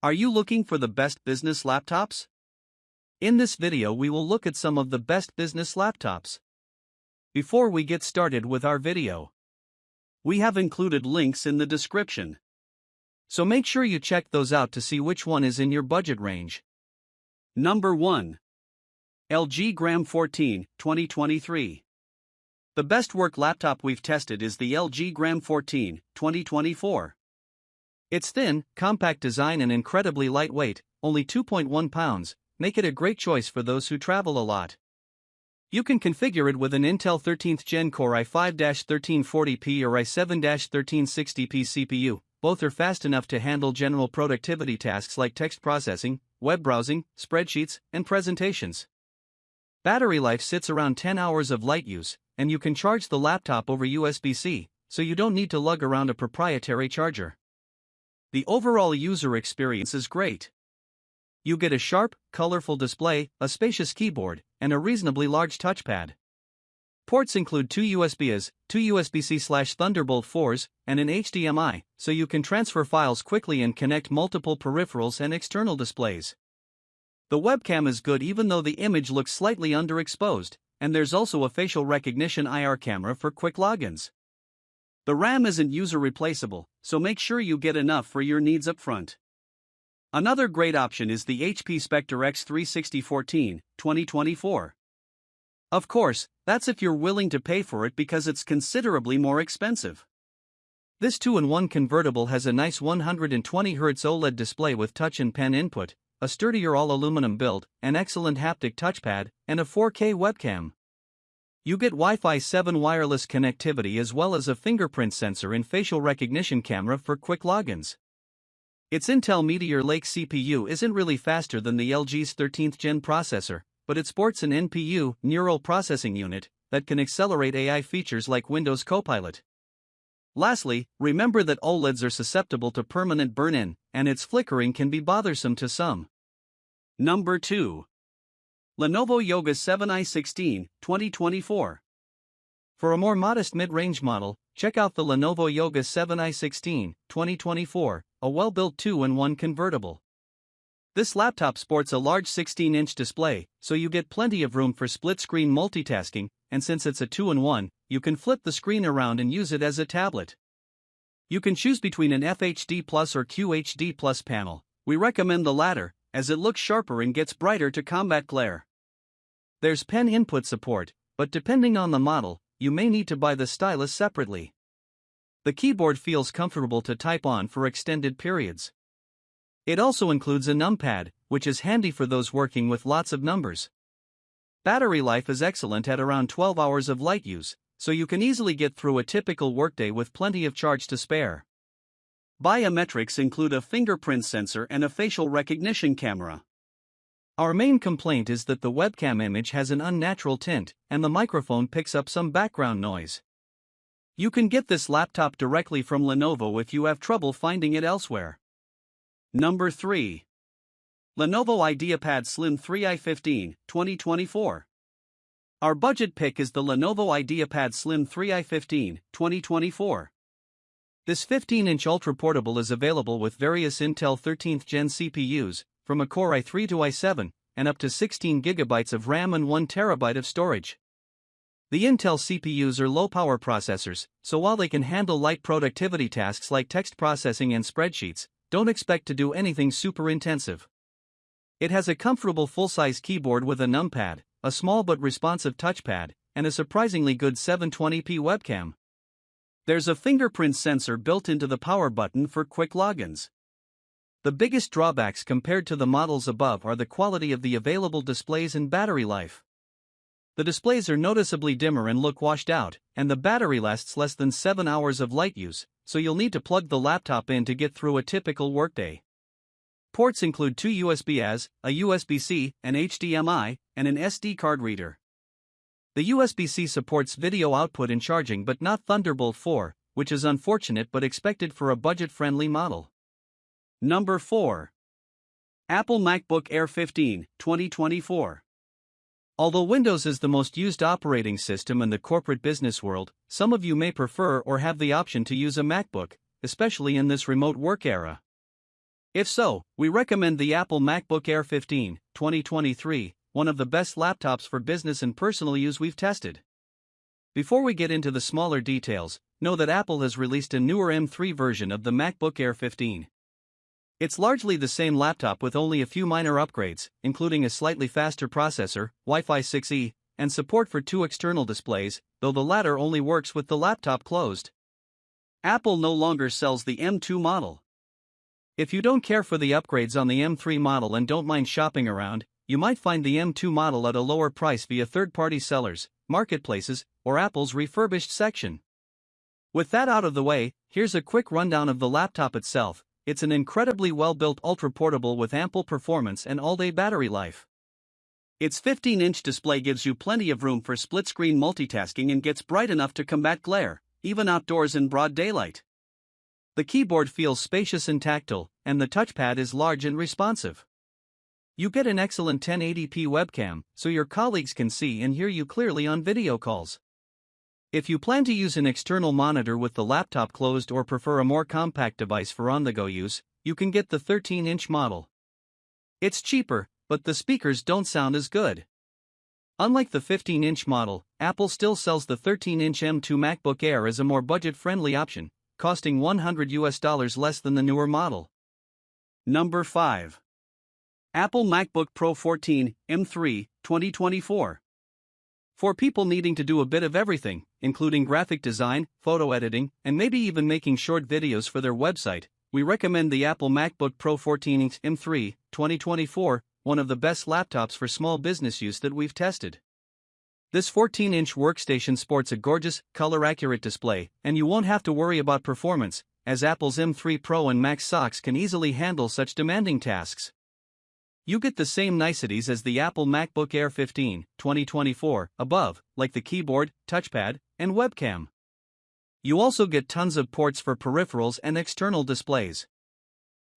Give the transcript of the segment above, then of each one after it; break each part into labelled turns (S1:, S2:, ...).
S1: Are you looking for the best business laptops? In this video we will look at some of the best business laptops. Before we get started with our video, we have included links in the description. So make sure you check those out to see which one is in your budget range. Number 1. LG Gram 14, 2023. The best work laptop we've tested is the LG Gram 14, 2024. Its thin, compact design and incredibly lightweight, only 2.1 pounds, make it a great choice for those who travel a lot. You can configure it with an Intel 13th Gen Core i5-1340p or i7-1360p CPU. Both are fast enough to handle general productivity tasks like text processing, web browsing, spreadsheets, and presentations. Battery life sits around 10 hours of light use, and you can charge the laptop over USB-C, so you don't need to lug around a proprietary charger. The overall user experience is great. You get a sharp, colorful display, a spacious keyboard, and a reasonably large touchpad. Ports include two USB-As, two USB-C/Thunderbolt 4s, and an HDMI, so you can transfer files quickly and connect multiple peripherals and external displays. The webcam is good even though the image looks slightly underexposed, and there's also a facial recognition IR camera for quick logins. The RAM isn't user replaceable, so make sure you get enough for your needs up front. Another great option is the HP Spectre X36014, 2024. Of course, that's if you're willing to pay for it because it's considerably more expensive. This 2-in-1 convertible has a nice 120Hz OLED display with touch and pen input, a sturdier all-aluminum build, an excellent haptic touchpad, and a 4K webcam. You get Wi-Fi 7 wireless connectivity as well as a fingerprint sensor and facial recognition camera for quick logins. Its Intel Meteor Lake CPU isn't really faster than the LG's 13th Gen processor, but it sports an NPU, Neural Processing Unit, that can accelerate AI features like Windows Copilot. Lastly, remember that OLEDs are susceptible to permanent burn-in, and its flickering can be bothersome to some. Number 2. Lenovo Yoga 7i16, 2024. For a more modest mid-range model, check out the Lenovo Yoga 7i16, 2024, a well-built 2-in-1 convertible. This laptop sports a large 16-inch display, so you get plenty of room for split-screen multitasking, and since it's a 2-in-1, you can flip the screen around and use it as a tablet. You can choose between an FHD Plus or QHD Plus panel. We recommend the latter, as it looks sharper and gets brighter to combat glare. There's pen input support, but depending on the model, you may need to buy the stylus separately. The keyboard feels comfortable to type on for extended periods. It also includes a numpad, which is handy for those working with lots of numbers. Battery life is excellent at around 12 hours of light use, so you can easily get through a typical workday with plenty of charge to spare. Biometrics include a fingerprint sensor and a facial recognition camera. Our main complaint is that the webcam image has an unnatural tint, and the microphone picks up some background noise. You can get this laptop directly from Lenovo if you have trouble finding it elsewhere. Number 3. Lenovo IdeaPad Slim 3i15, 2024. Our budget pick is the Lenovo IdeaPad Slim 3i15, 2024. This 15-inch ultra-portable is available with various Intel 13th Gen CPUs, from a Core i3 to i7, and up to 16 GB of RAM and 1 TB of storage. The Intel CPUs are low-power processors, so while they can handle light productivity tasks like text processing and spreadsheets, don't expect to do anything super intensive. It has a comfortable full-size keyboard with a numpad, a small but responsive touchpad, and a surprisingly good 720p webcam. There's a fingerprint sensor built into the power button for quick logins. The biggest drawbacks compared to the models above are the quality of the available displays and battery life. The displays are noticeably dimmer and look washed out, and the battery lasts less than 7 hours of light use, so you'll need to plug the laptop in to get through a typical workday. Ports include two USB-As, a USB-C, an HDMI, and an SD card reader. The USB-C supports video output and charging but not Thunderbolt 4, which is unfortunate but expected for a budget-friendly model. Number 4. Apple MacBook Air 15, 2024. Although Windows is the most used operating system in the corporate business world, some of you may prefer or have the option to use a MacBook, especially in this remote work era. If so, we recommend the Apple MacBook Air 15, 2023, one of the best laptops for business and personal use we've tested. Before we get into the smaller details, know that Apple has released a newer M3 version of the MacBook Air 15. It's largely the same laptop with only a few minor upgrades, including a slightly faster processor, Wi-Fi 6E, and support for 2 external displays, though the latter only works with the laptop closed. Apple no longer sells the M2 model. If you don't care for the upgrades on the M3 model and don't mind shopping around, you might find the M2 model at a lower price via third-party sellers, marketplaces, or Apple's refurbished section. With that out of the way, here's a quick rundown of the laptop itself. It's an incredibly well-built ultra-portable with ample performance and all-day battery life. Its 15-inch display gives you plenty of room for split-screen multitasking and gets bright enough to combat glare, even outdoors in broad daylight. The keyboard feels spacious and tactile, and the touchpad is large and responsive. You get an excellent 1080p webcam, so your colleagues can see and hear you clearly on video calls. If you plan to use an external monitor with the laptop closed or prefer a more compact device for on-the-go use, you can get the 13-inch model. It's cheaper, but the speakers don't sound as good. Unlike the 15-inch model, Apple still sells the 13-inch M2 MacBook Air as a more budget-friendly option, costing $100 less than the newer model. Number 5. Apple MacBook Pro 14, M3, 2024. For people needing to do a bit of everything, including graphic design, photo editing, and maybe even making short videos for their website, we recommend the Apple MacBook Pro 14 M3, 2024, one of the best laptops for small business use that we've tested. This 14-inch workstation sports a gorgeous, color-accurate display, and you won't have to worry about performance, as Apple's M3 Pro and Max socks can easily handle such demanding tasks. You get the same niceties as the Apple MacBook Air 15, 2024, above, like the keyboard, touchpad, and webcam. You also get tons of ports for peripherals and external displays.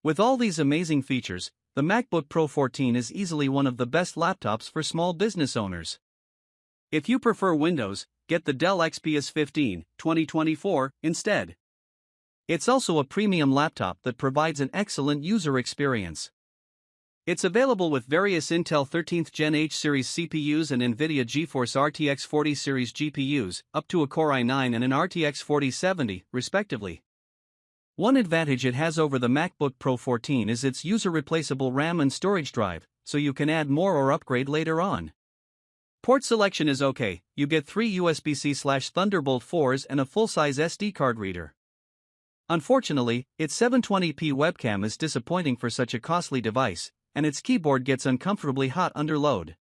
S1: With all these amazing features, the MacBook Pro 14 is easily one of the best laptops for small business owners. If you prefer Windows, get the Dell XPS 15, 2024, instead. It's also a premium laptop that provides an excellent user experience. It's available with various Intel 13th Gen H series CPUs and NVIDIA GeForce RTX 40 series GPUs, up to a Core i9 and an RTX 4070, respectively. One advantage it has over the MacBook Pro 14 is its user-replaceable RAM and storage drive, so you can add more or upgrade later on. Port selection is okay. You get 3 USB-C/Thunderbolt 4s and a full-size SD card reader. Unfortunately, its 720p webcam is disappointing for such a costly device, and its keyboard gets uncomfortably hot under load.